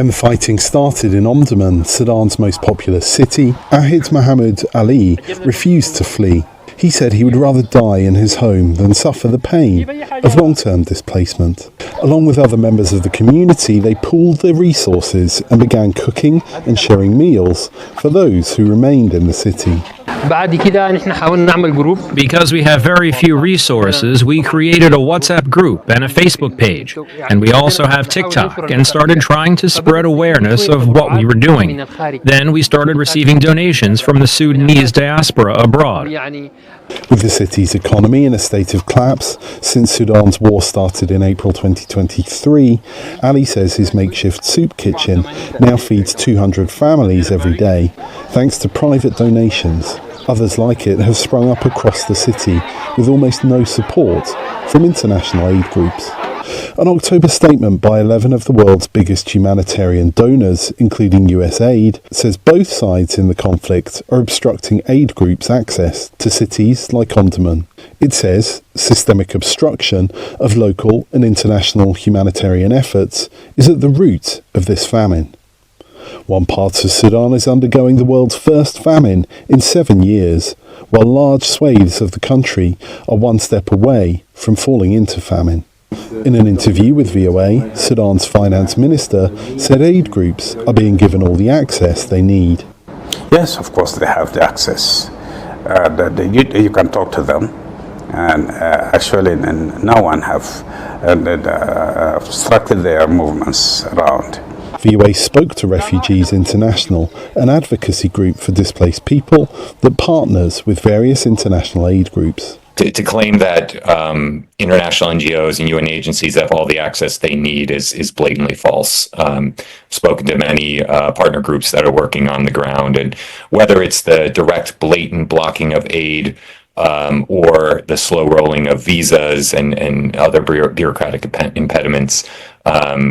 When the fighting started in Omdurman, Sudan's most populous city, Ahid Mohammed Ali refused to flee. He said he would rather die in his home than suffer the pain of long-term displacement. Along with other members of the community, they pooled their resources and began cooking and sharing meals for those who remained in the city. Because we have very few resources, we created a WhatsApp group and a Facebook page. And we also have TikTok and started trying to spread awareness of what we were doing. Then we started receiving donations from the Sudanese diaspora abroad. With the city's economy in a state of collapse since Sudan's war started in April 2023, Ali says his makeshift soup kitchen now feeds 200 families every day, thanks to private donations. Others like it have sprung up across the city with almost no support from international aid groups. An October statement by 11 of the world's biggest humanitarian donors, including USAID, says both sides in the conflict are obstructing aid groups' access to cities like Omdurman. It says systemic obstruction of local and international humanitarian efforts is at the root of this famine. One part of Sudan is undergoing the world's first famine in 7 years, while large swathes of the country are one step away from falling into famine. In an interview with VOA, Sudan's finance minister said aid groups are being given all the access they need. Yes, of course they have the access. You can talk to them, and actually no one have obstructed their movements around. VOA spoke to Refugees International, an advocacy group for displaced people that partners with various international aid groups. To claim that international NGOs and UN agencies have all the access they need is blatantly false. Spoken to many partner groups that are working on the ground, and whether it's the direct, blatant blocking of aid or the slow rolling of visas and other bureaucratic impediments,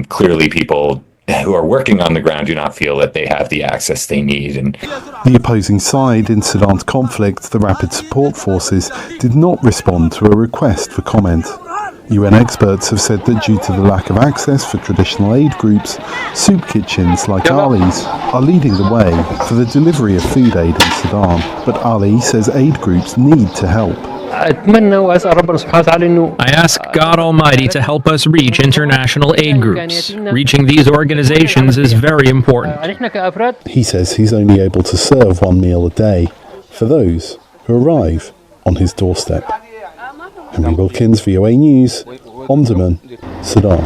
clearly people who are working on the ground do not feel that they have the access they need. And the opposing side in Sudan's conflict, the Rapid Support Forces, did not respond to a request for comment. UN experts have said that due to the lack of access for traditional aid groups, soup kitchens like Ali's are leading the way for the delivery of food aid in Sudan. But Ali says aid groups need to help. I ask God Almighty to help us reach international aid groups. Reaching these organizations is very important. He says he's only able to serve one meal a day for those who arrive on his doorstep. Henry Wilkins, VOA News, Omdurman, Sudan.